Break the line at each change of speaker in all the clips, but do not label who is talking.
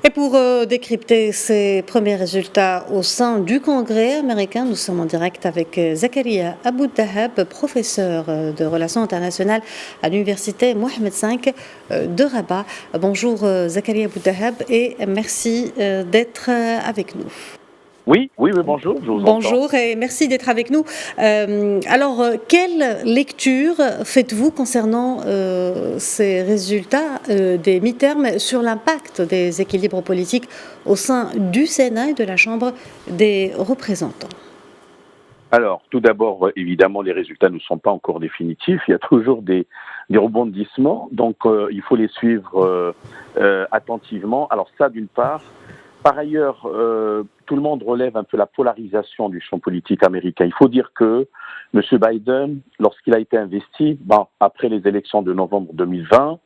Et pour décrypter ces premiers résultats au sein du Congrès américain, nous sommes en direct avec Zakaria Aboudahab, professeur de relations internationales à l'université Mohamed V de Rabat. Bonjour Zakaria Aboudahab et merci d'être avec nous.
Oui, bonjour, je vous entends.
Bonjour et merci d'être avec nous. Quelle lecture faites-vous concernant ces résultats des mi-termes sur l'impact des équilibres politiques au sein du Sénat et de la Chambre des représentants?
Alors, tout d'abord, évidemment, les résultats ne sont pas encore définitifs. Il y a toujours des rebondissements, donc il faut les suivre attentivement. Alors ça, d'une part. Par ailleurs, tout le monde relève un peu la polarisation du champ politique américain. Il faut dire que M. Biden, lorsqu'il a été investi, après les élections de novembre 2020,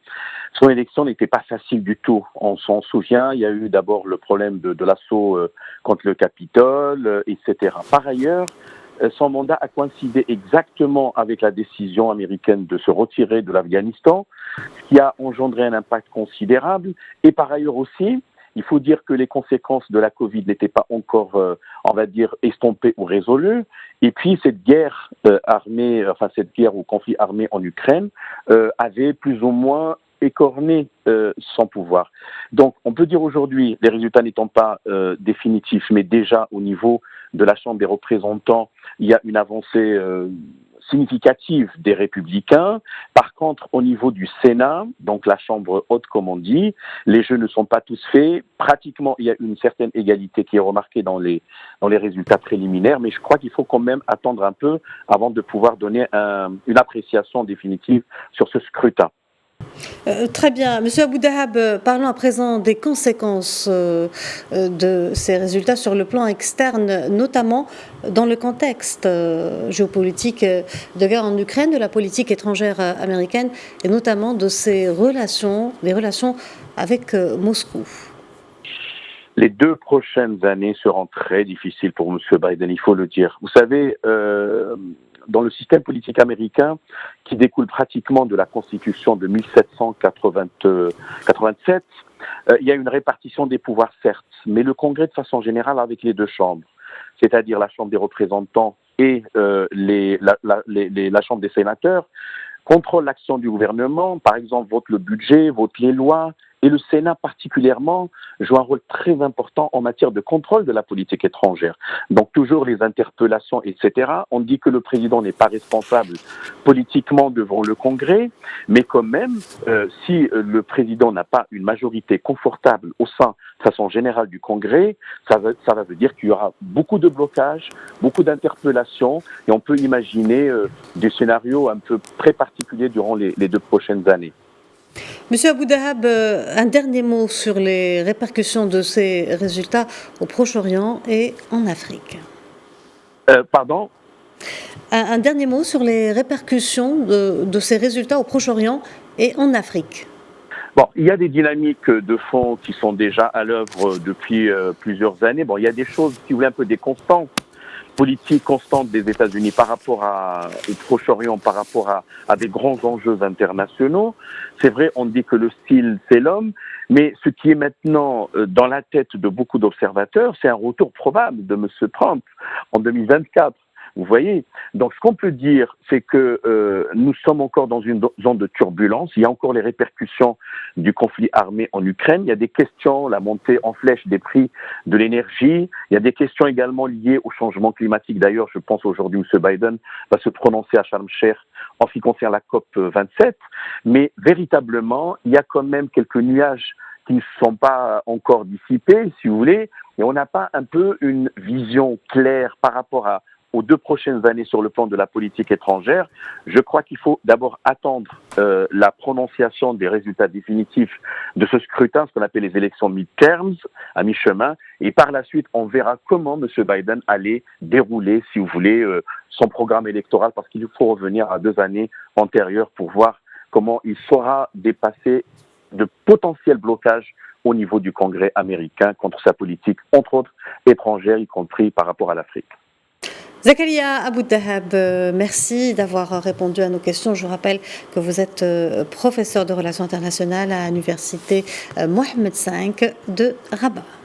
son élection n'était pas facile du tout. On s'en souvient, il y a eu d'abord le problème de l'assaut contre le Capitole, etc. Par ailleurs, son mandat a coïncidé exactement avec la décision américaine de se retirer de l'Afghanistan, ce qui a engendré un impact considérable. Et par ailleurs aussi, il faut dire que les conséquences de la Covid n'étaient pas encore, on va dire, estompées ou résolues. Et puis cette guerre cette guerre ou conflit armé en Ukraine avait plus ou moins écorné son pouvoir. Donc on peut dire aujourd'hui, les résultats n'étant pas définitifs, mais déjà au niveau de la Chambre des représentants, il y a une avancée significative des républicains. Par contre, au niveau du Sénat, donc la Chambre haute comme on dit, les jeux ne sont pas tous faits. Pratiquement, il y a une certaine égalité qui est remarquée dans les résultats préliminaires, mais je crois qu'il faut quand même attendre un peu avant de pouvoir donner une appréciation définitive sur ce scrutin.
Très bien. Monsieur Aboudahab, parlons à présent des conséquences de ces résultats sur le plan externe, notamment dans le contexte géopolitique de guerre en Ukraine, de la politique étrangère américaine et notamment de ses relations, des relations avec Moscou.
Les 2 prochaines années seront très difficiles pour M. Biden, il faut le dire. Vous savez, dans le système politique américain, qui découle pratiquement de la Constitution de 1787, il y a une répartition des pouvoirs, certes, mais le Congrès, de façon générale, avec les 2 chambres, c'est-à-dire la Chambre des représentants et la Chambre des sénateurs, contrôle l'action du gouvernement, par exemple, vote le budget, vote les lois, et le Sénat particulièrement joue un rôle très important en matière de contrôle de la politique étrangère. Donc toujours les interpellations, etc. On dit que le président n'est pas responsable politiquement devant le Congrès, mais quand même, si le président n'a pas une majorité confortable au sein, de façon générale, du Congrès, ça veut dire qu'il y aura beaucoup de blocages, beaucoup d'interpellations, et on peut imaginer des scénarios un peu très particuliers durant les 2 prochaines années.
Monsieur Aboudahab, un dernier mot sur les répercussions de ces résultats au Proche-Orient et en Afrique.
Pardon ?
Un dernier mot sur les répercussions de ces résultats au Proche-Orient et en Afrique.
Bon, il y a des dynamiques de fond qui sont déjà à l'œuvre depuis plusieurs années. Bon, il y a des choses, si vous voulez, un peu des constantes politique constante des États-Unis par rapport au Proche-Orient, par rapport à des grands enjeux internationaux. C'est vrai, on dit que le style, c'est l'homme, mais ce qui est maintenant dans la tête de beaucoup d'observateurs, c'est un retour probable de M. Trump en 2024. Vous voyez? Donc, ce qu'on peut dire, c'est que nous sommes encore dans une zone de turbulence. Il y a encore les répercussions du conflit armé en Ukraine. Il y a des questions, la montée en flèche des prix de l'énergie. Il y a des questions également liées au changement climatique. D'ailleurs, je pense aujourd'hui M. Biden va se prononcer à Sharm el-Sheikh en ce qui concerne la COP 27. Mais véritablement, il y a quand même quelques nuages qui ne sont pas encore dissipés, si vous voulez. Et on n'a pas un peu une vision claire par rapport aux 2 prochaines années sur le plan de la politique étrangère. Je crois qu'il faut d'abord attendre la prononciation des résultats définitifs de ce scrutin, ce qu'on appelle les élections mid-terms, à mi-chemin, et par la suite, on verra comment M. Biden allait dérouler, si vous voulez, son programme électoral, parce qu'il faut revenir à 2 années antérieures pour voir comment il saura dépasser de potentiels blocages au niveau du Congrès américain contre sa politique, entre autres étrangère, y compris par rapport à l'Afrique.
Zakaria Aboudahab, merci d'avoir répondu à nos questions. Je vous rappelle que vous êtes professeur de relations internationales à l'université Mohammed V de Rabat.